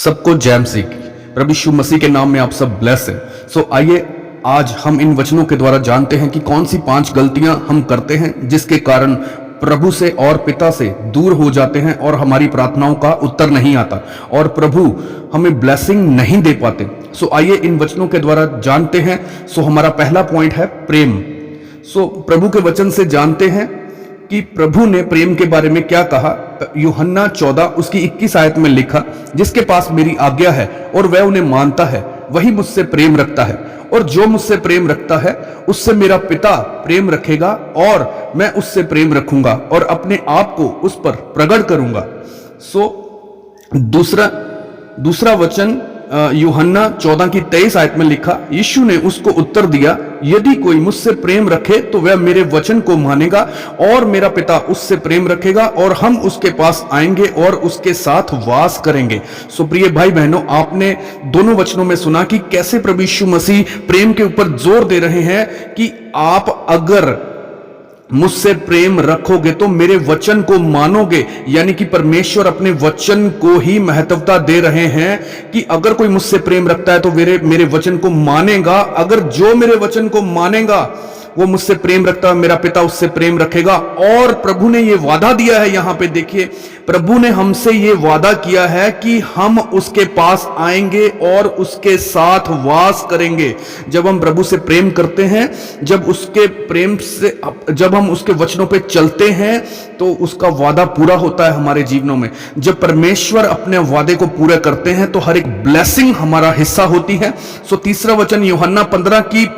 सबको जय मसीह की। प्रभु यीशु मसीह के नाम में आप सब ब्लेस हैं। सो आइए आज हम इन वचनों के द्वारा जानते हैं कि कौन सी 5 गलतियां हम करते हैं जिसके कारण प्रभु से और पिता से दूर हो जाते हैं और हमारी प्रार्थनाओं का उत्तर नहीं आता और प्रभु हमें ब्लेसिंग नहीं दे पाते। सो आइए इन वचनों के द्वारा जानते हैं। सो हमारा पहला पॉइंट है प्रेम। सो प्रभु के वचन से जानते हैं कि प्रभु ने प्रेम के बारे में क्या कहा। यूहन्ना 14 उसकी 21 आयत में लिखा, जिसके पास मेरी आज्ञा है और वह उन्हें मानता है वही मुझसे प्रेम रखता है, और जो मुझसे प्रेम रखता है उससे मेरा पिता प्रेम रखेगा और मैं उससे प्रेम रखूंगा और अपने आप को उस पर प्रकट करूंगा। सो दूसरा वचन यूहन्ना 14 की 23 आयत में लिखा, यीशु ने उसको उत्तर दिया, यदि कोई मुझसे प्रेम रखे तो वह मेरे वचन को मानेगा और मेरा पिता उससे प्रेम रखेगा और हम उसके पास आएंगे और उसके साथ वास करेंगे। सो प्रिय भाई बहनों, आपने दोनों वचनों में सुना कि कैसे प्रभु यीशु मसीह प्रेम के ऊपर जोर दे रहे हैं कि आप अगर मुझसे प्रेम रखोगे तो मेरे वचन को मानोगे। यानी कि परमेश्वर अपने वचन को ही महत्वता दे रहे हैं कि अगर कोई मुझसे प्रेम रखता है तो मेरे वचन को मानेगा। अगर जो मेरे वचन को मानेगा वो मुझसे प्रेम रखता है, मेरा पिता उससे प्रेम रखेगा। और प्रभु ने ये वादा दिया है, यहां पे देखिए, प्रभु ने हमसे ये वादा किया है कि हम उसके पास आएंगे और उसके साथ वास करेंगे। जब हम प्रभु से प्रेम करते हैं, जब हम उसके वचनों पे चलते हैं तो उसका वादा पूरा होता है हमारे जीवनों में। जब परमेश्वर अपने वादे को पूरा करते हैं तो हर एक ब्लेसिंग हमारा हिस्सा होती है। सो तीसरा वचन यूहन्ना 15 की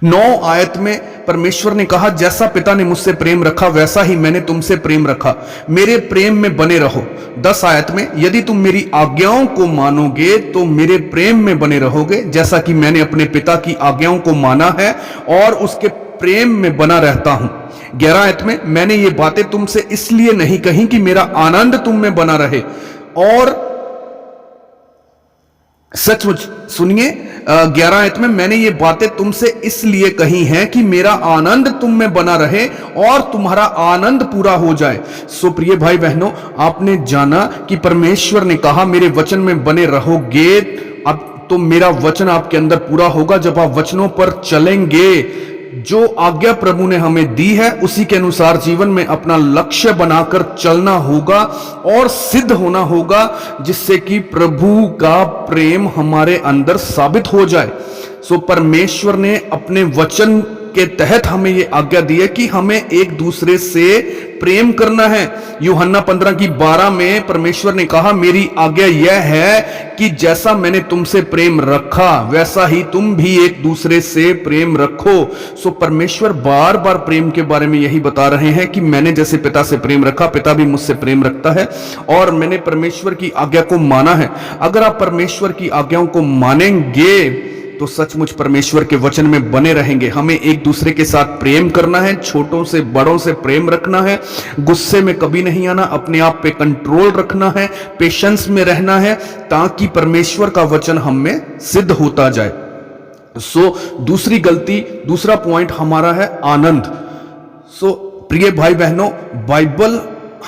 9 आयत में परमेश्वर ने कहा, जैसा पिता ने मुझसे प्रेम रखा वैसा ही मैंने तुमसे प्रेम रखा, मेरे प्रेम में बने रहो। 10 आयत में, यदि तुम मेरी आज्ञाओं को मानोगे तो मेरे प्रेम में बने रहोगे, जैसा कि मैंने अपने पिता की आज्ञाओं को माना है और उसके प्रेम में बना रहता हूं। 11 आयत में, मैंने ये बातें तुमसे इसलिए नहीं कही कि मेरा आनंद तुम में बना रहे। और सचमुच सुनिए, 11 आयत में, मैंने ये बातें तुमसे इसलिए कही हैं कि मेरा आनंद तुम में बना रहे और तुम्हारा आनंद पूरा हो जाए। सो प्रिय भाई बहनों, आपने जाना कि परमेश्वर ने कहा मेरे वचन में बने रहोगे। अब तो मेरा वचन आपके अंदर पूरा होगा जब आप वचनों पर चलेंगे। जो आज्ञा प्रभु ने हमें दी है उसी के अनुसार जीवन में अपना लक्ष्य बनाकर चलना होगा और सिद्ध होना होगा, जिससे कि प्रभु का प्रेम हमारे अंदर साबित हो जाए। सो परमेश्वर ने अपने वचन के तहत हमें यह आज्ञा दी है कि हमें एक दूसरे से प्रेम करना है। यूहन्ना 15 की 12 में परमेश्वर ने कहा, मेरी आज्ञा यह है कि जैसा मैंने तुमसे प्रेम रखा वैसा ही तुम भी एक दूसरे से प्रेम रखो। सो परमेश्वर बार बार प्रेम के बारे में यही बता रहे हैं कि मैंने जैसे पिता से प्रेम रखा, पिता भी मुझसे प्रेम रखता है और मैंने परमेश्वर की आज्ञा को माना है। अगर आप परमेश्वर की आज्ञाओं को मानेंगे तो सचमुच परमेश्वर के वचन में बने रहेंगे। हमें एक दूसरे के साथ प्रेम करना है, छोटों से बड़ों से प्रेम रखना है, गुस्से में कभी नहीं आना, अपने आप पे कंट्रोल रखना है, पेशेंस में रहना है, ताकि परमेश्वर का वचन हम में सिद्ध होता जाए। सो दूसरा पॉइंट हमारा है आनंद। सो प्रिय भाई बहनों, बाइबल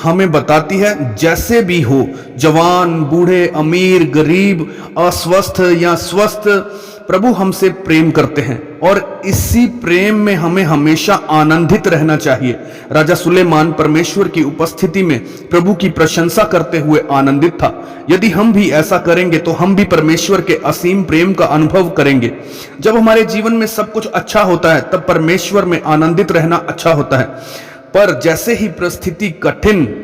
हमें बताती है जैसे भी हो, जवान, बूढ़े, अमीर, गरीब, अस्वस्थ या स्वस्थ, प्रभु हमसे प्रेम करते हैं और इसी प्रेम में हमें हमेशा आनंदित रहना चाहिए। राजा सुलेमान परमेश्वर की उपस्थिति में प्रभु की प्रशंसा करते हुए आनंदित था। यदि हम भी ऐसा करेंगे तो हम भी परमेश्वर के असीम प्रेम का अनुभव करेंगे। जब हमारे जीवन में सब कुछ अच्छा होता है तब परमेश्वर में आनंदित रहना अच्छा होता है, पर जैसे ही परिस्थिति कठिन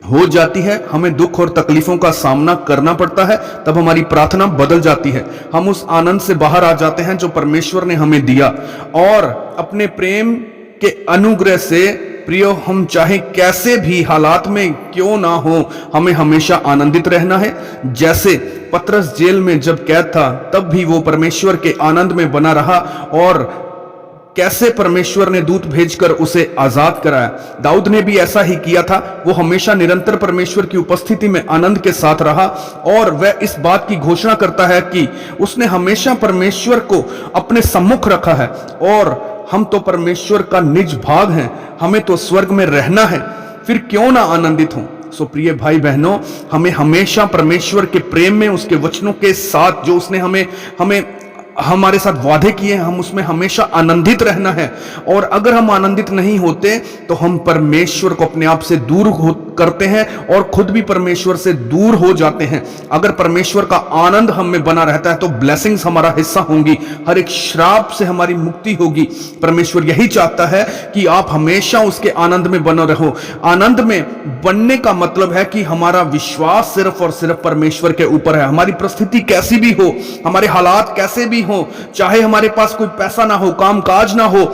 हो जाती है, हमें दुख और तकलीफों का सामना करना पड़ता है, तब हमारी प्रार्थना बदल जाती है। हम उस आनंद से बाहर आ जाते हैं जो परमेश्वर ने हमें दिया और अपने प्रेम के अनुग्रह से प्रियो, हम चाहे कैसे भी हालात में क्यों ना हो, हमें हमेशा आनंदित रहना है। जैसे पतरस जेल में जब कैद था तब भी वो परमेश्वर के आनंद में बना रहा और कैसे परमेश्वर ने दूत भेजकर उसे आजाद कराया। दाऊद ने भी ऐसा ही किया था। वो हमेशा निरंतर परमेश्वर की उपस्थिति में आनंद के साथ रहा और वह इस बात की घोषणा करता है कि उसने हमेशा परमेश्वर को अपने सम्मुख रखा है और हम तो परमेश्वर का निज भाग हैं, हमें तो स्वर्ग में रहना है, फिर क्यों ना आनंदित हो। सो प्रिय भाई बहनों, हमें हमेशा परमेश्वर के प्रेम में, उसके वचनों के साथ जो उसने हमें हमें हमारे साथ वादे किए हैं, हम उसमें हमेशा आनंदित रहना है। और अगर हम आनंदित नहीं होते तो हम परमेश्वर को अपने आप से दूर करते हैं और खुद भी परमेश्वर से दूर हो जाते हैं। अगर परमेश्वर का आनंद हम में बना रहता है तो ब्लेसिंग्स हमारा हिस्सा होंगी, हर एक श्राप से हमारी मुक्ति होगी। परमेश्वर यही चाहता है कि आप हमेशा उसके आनंद में बने रहो। आनंद में बनने का मतलब है कि हमारा विश्वास सिर्फ और सिर्फ परमेश्वर के ऊपर है। हमारी परिस्थिति कैसी भी हो, हमारे हालात कैसे भी हो, चाहे हमारे पास कोई पैसा ना हो, काम काज ना हो,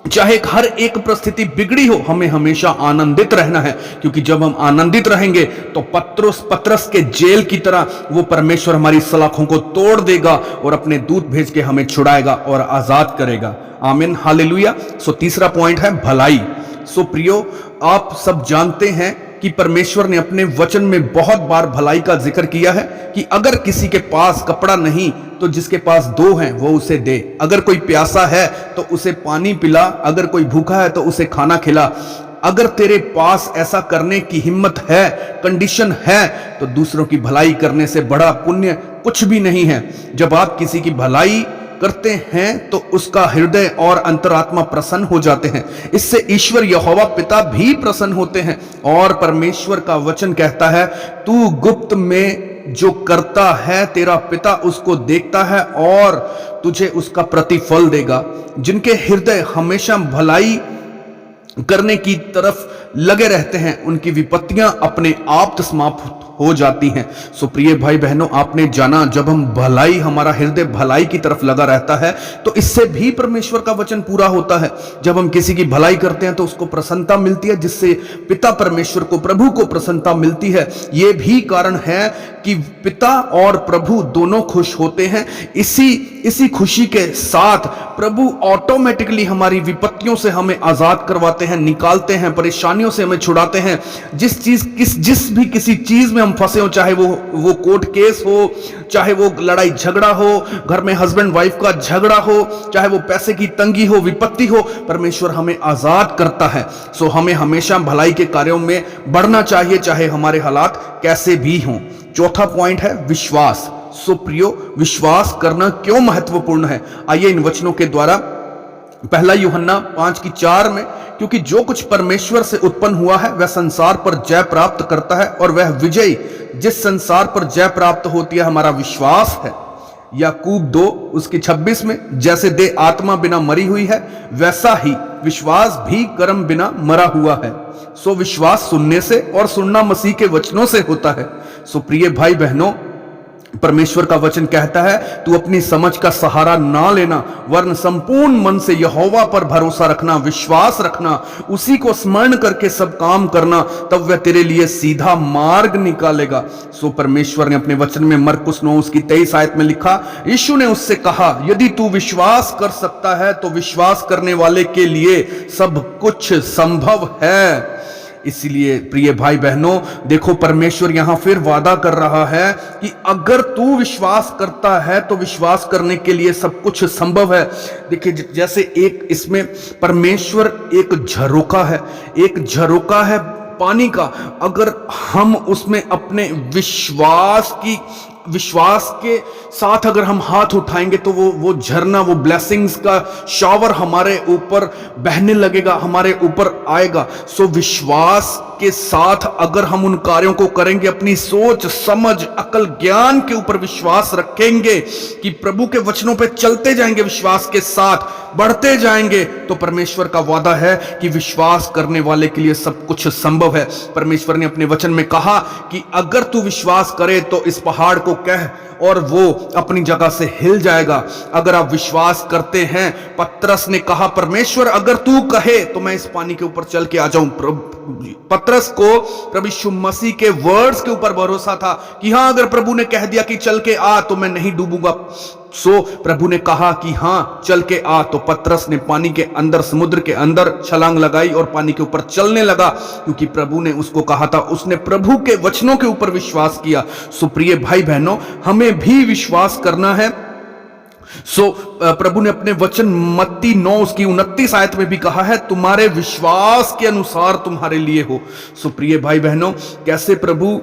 चाहे हर एक परिस्थिति बिगड़ी हो, हमें हमेशा आनंदित रहना है। क्योंकि जब हम आनंदित रहेंगे तो पत्रस के जेल की तरह वो परमेश्वर हमारी सलाखों को तोड़ देगा और अपने दूत भेज के हमें छुड़ाएगा और आजाद करेगा। आमीन, हालेलुया। सो तीसरा पॉइंट है भलाई। सो प्रियो, आप सब जानते हैं कि परमेश्वर ने अपने वचन में बहुत बार भलाई का जिक्र किया है कि अगर किसी के पास कपड़ा नहीं तो जिसके पास दो हैं वो उसे दे, अगर कोई प्यासा है तो उसे पानी पिला, अगर कोई भूखा है तो उसे खाना खिला। अगर तेरे पास ऐसा करने की हिम्मत है, कंडीशन है, तो दूसरों की भलाई करने से बड़ा पुण्य कुछ भी नहीं है। जब आप किसी की भलाई करते हैं तो उसका हृदय और अंतरात्मा प्रसन्न हो जाते हैं। इससे ईश्वर यहोवा पिता भी प्रसन्न होते हैं। और परमेश्वर का वचन कहता है, तू गुप्त में जो करता है तेरा पिता उसको देखता है और तुझे उसका प्रतिफल देगा। जिनके हृदय हमेशा भलाई करने की तरफ लगे रहते हैं उनकी विपत्तियां अपने आप समाप्त हो जाती हैं। सो प्रिय भाई बहनों, आपने जाना, जब हम भलाई, हमारा हृदय भलाई की तरफ लगा रहता है तो इससे भी परमेश्वर का वचन पूरा होता है। जब हम किसी की भलाई करते हैं तो उसको प्रसन्नता मिलती है, जिससे पिता परमेश्वर को, प्रभु को प्रसन्नता मिलती है। यह भी कारण है कि पिता और प्रभु दोनों खुश होते हैं। इसी खुशी के साथ प्रभु ऑटोमेटिकली हमारी विपत्तियों से हमें आजाद करवाते हैं, निकालते हैं, परेशानियों से हमें छुड़ाते हैं। किसी चीज में हम फंसे हो, चाहे वो कोर्ट केस हो, चाहे वो लड़ाई झगड़ा हो, घर में हस्बैंड वाइफ का झगड़ा हो, चाहे वो पैसे की तंगी हो, विपत्ति हो, परमेश्वर हमें आजाद करता है। सो हमें हमेशा भलाई के कार्यों में बढ़ना चाहिए, चाहे हमारे हालात कैसे भी हों। चौथा पॉइंट है विश्वास। सो प्रियो, विश्वास करना क्यों महत्वपूर्ण है? आइए इन वचनों के द्वारा, पहला यूहन्ना 5:4 में, क्योंकि जो कुछ परमेश्वर से उत्पन्न हुआ है वह संसार पर जय प्राप्त करता है और वह विजयी जिस संसार पर जय प्राप्त होती है हमारा विश्वास है। याकूब 2:26 में, जैसे देह आत्मा बिना मरी हुई है वैसा ही विश्वास भी कर्म बिना मरा हुआ है। सो विश्वास सुनने से और सुनना मसीह के वचनों से होता है। सो प्रिय भाई बहनों, परमेश्वर का वचन कहता है, तू अपनी समझ का सहारा ना लेना, वरन संपूर्ण मन से यहोवा पर भरोसा रखना, विश्वास रखना, उसी को स्मरण करके सब काम करना, तब वह तेरे लिए सीधा मार्ग निकालेगा। सो परमेश्वर ने अपने वचन में मरकुस 9:23 में लिखा, यीशु ने उससे कहा, यदि तू विश्वास कर सकता है तो विश्वास करने वाले के लिए सब कुछ संभव है। इसलिए प्रिय भाई बहनों, देखो परमेश्वर यहां फिर वादा कर रहा है कि अगर तू विश्वास करता है तो विश्वास करने के लिए सब कुछ संभव है। देखिए, जैसे एक इसमें परमेश्वर एक झरोका है पानी का। अगर हम उसमें अपने विश्वास के साथ अगर हम हाथ उठाएंगे तो वो झरना, वो ब्लेसिंग्स का शावर हमारे ऊपर बहने लगेगा, हमारे ऊपर आएगा। सो विश्वास के साथ अगर हम उन कार्यों को करेंगे, अपनी सोच, समझ, अकल, ज्ञान के ऊपर विश्वास रखेंगे कि प्रभु के वचनों पे चलते जाएंगे, विश्वास के साथ बढ़ते जाएंगे, तो परमेश्वर का वादा है कि विश्वास करने वाले के लिए सब कुछ संभव है। परमेश्वर ने अपने वचन में कहा कि अगर तू विश्वास करे तो इस पहाड़ को कह और वो अपनी जगह से हिल जाएगा। अगर आप विश्वास करते हैं, पतरस ने कहा, परमेश्वर अगर तू कहे तो मैं इस पानी के ऊपर चल के आ जाऊं। पतरस को प्रभु यीशु मसीह के वर्ड्स के ऊपर भरोसा था कि हां, अगर प्रभु ने कह दिया कि चल के आ तो मैं नहीं डूबूंगा। सो प्रभु ने कहा कि हां चल के आ, तो पतरस ने पानी के अंदर, समुद्र के अंदर छलांग लगाई और पानी के ऊपर चलने लगा, क्योंकि प्रभु ने उसको कहा था। उसने प्रभु के वचनों के ऊपर विश्वास किया। सो प्रिय भाई बहनों, हमें भी विश्वास करना है प्रभु ने अपने वचन मत्ती 9 उसकी 29 आयत में भी कहा है, तुम्हारे विश्वास के अनुसार तुम्हारे लिए हो। प्रिय भाई बहनों, कैसे प्रभु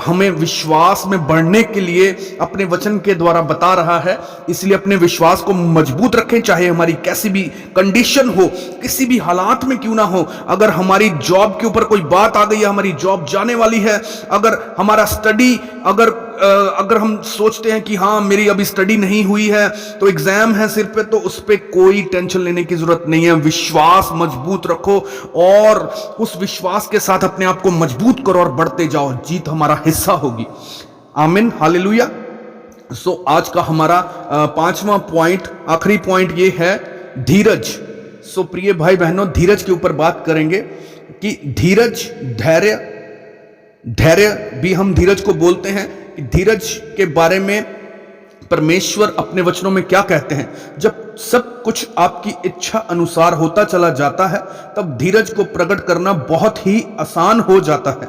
हमें विश्वास में बढ़ने के लिए अपने वचन के द्वारा बता रहा है। इसलिए अपने विश्वास को मजबूत रखें, चाहे हमारी कैसी भी कंडीशन हो, किसी भी हालात में क्यों ना हो। अगर हमारी जॉब के ऊपर कोई बात आ गई है, हमारी जॉब जाने वाली है, अगर हमारा स्टडी अगर हम सोचते हैं कि हाँ मेरी अभी स्टडी नहीं हुई है, तो एग्जाम है सिर पे, तो उस पे कोई टेंशन लेने की जरूरत नहीं है। विश्वास मजबूत रखो और उस विश्वास के साथ अपने आप को मजबूत करो और बढ़ते जाओ। जीत हमारा हिस्सा होगी। आमीन, हालेलुया। आज का हमारा 5वां पॉइंट, आखिरी पॉइंट ये है धीरज। प्रिय भाई बहनों, धीरज के ऊपर बात करेंगे कि धीरज, धैर्य भी हम धीरज को बोलते हैं। कि धीरज के बारे में परमेश्वर अपने वचनों में क्या कहते हैं। जब सब कुछ आपकी इच्छा अनुसार होता चला जाता है, तब धीरज को प्रकट करना बहुत ही आसान हो जाता है।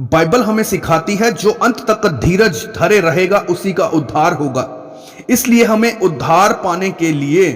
बाइबल हमें सिखाती है, जो अंत तक धीरज धरे रहेगा उसी का उद्धार होगा। इसलिए हमें उद्धार पाने के लिए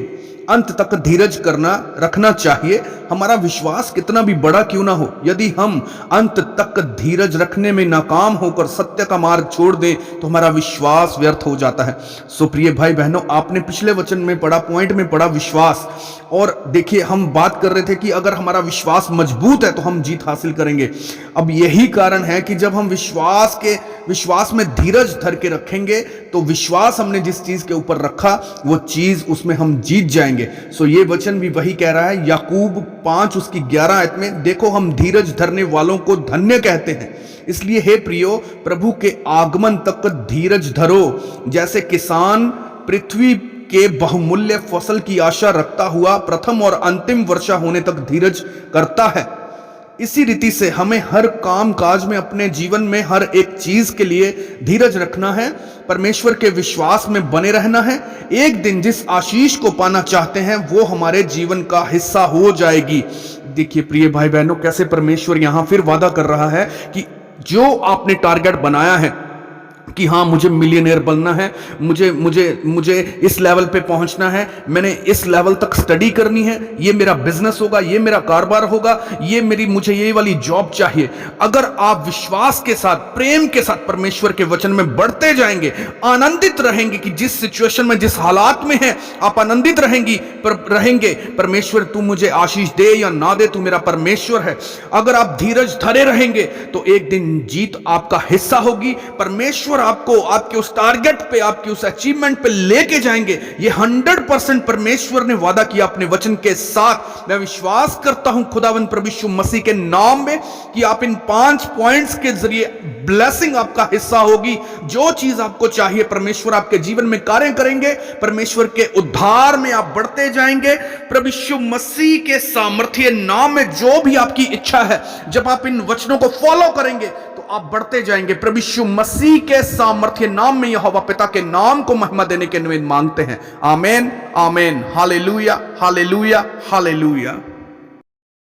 अंत तक धीरज रखना चाहिए। हमारा विश्वास कितना भी बड़ा क्यों ना हो, यदि हम अंत तक धीरज रखने में नाकाम होकर सत्य का मार्ग छोड़ दें, तो हमारा विश्वास व्यर्थ हो जाता है। प्रिय भाई बहनों, आपने पिछले वचन में पढ़ा, पॉइंट में पढ़ा विश्वास। और देखिए, हम बात कर रहे थे कि अगर हमारा विश्वास मजबूत है तो हम जीत हासिल करेंगे। अब यही कारण है कि जब हम विश्वास में धीरज धर के रखेंगे, तो विश्वास हमने जिस चीज के ऊपर रखा, वो चीज उसमें हम जीत जाएंगे। ये वचन भी वही कह रहा है, याकूब 5 उसकी 11 आयत में, देखो हम धीरज धरने वालों को धन्य कहते हैं। इसलिए हे प्रियो, प्रभु के आगमन तक धीरज धरो। जैसे किसान पृथ्वी के बहुमूल्य फसल की आशा रखता हुआ प्रथम और अंतिम वर्षा होने तक धीरज करता है, इसी रीति से हमें हर काम काज में, अपने जीवन में हर एक चीज के लिए धीरज रखना है, परमेश्वर के विश्वास में बने रहना है। एक दिन जिस आशीष को पाना चाहते हैं, वो हमारे जीवन का हिस्सा हो जाएगी। देखिए प्रिय भाई बहनों, कैसे परमेश्वर यहां फिर वादा कर रहा है कि जो आपने टारगेट बनाया है कि हाँ मुझे मिलियनेयर बनना है, मुझे इस लेवल पे पहुंचना है, मैंने इस लेवल तक स्टडी करनी है, ये मेरा बिजनेस होगा, ये मेरा कारोबार होगा, मुझे ये वाली जॉब चाहिए। अगर आप विश्वास के साथ, प्रेम के साथ परमेश्वर के वचन में बढ़ते जाएंगे, आनंदित रहेंगे कि जिस सिचुएशन में, जिस हालात में है, आप आनंदित रहेंगे। परमेश्वर तू मुझे आशीष दे या ना दे, तू मेरा परमेश्वर है। अगर आप धीरज धरे रहेंगे, तो एक दिन जीत आपका हिस्सा होगी। परमेश्वर आपको आपके उस टारगेट पे, आपकी उस अचीवमेंट पे लेके जाएंगे। ये 100% परमेश्वर ने वादा किया अपने वचन के साथ। मैं विश्वास करता हूं खुदावंद प्रभु यीशु मसीह के नाम में कि आप इन 5 पॉइंट्स के जरिए ब्लेसिंग आपका हिस्सा होगी। जो चीज आपको चाहिए, परमेश्वर आपके जीवन में कार्य करेंगे। परमेश्वर के उद्धार में आप बढ़ते जाएंगे। प्रभु यीशु मसीह के सामर्थ्य नाम में जो भी आपकी इच्छा है, जब आप इन वचनों को फॉलो करेंगे, तो आप बढ़ते जाएंगे। प्रभु यीशु मसीह के सामर्थ्य नाम में यहोवा पिता के नाम को महिमा देने के निवेदन मांगते हैं। आमीन, आमीन, हालेलुया, हालेलुया, हालेलुया।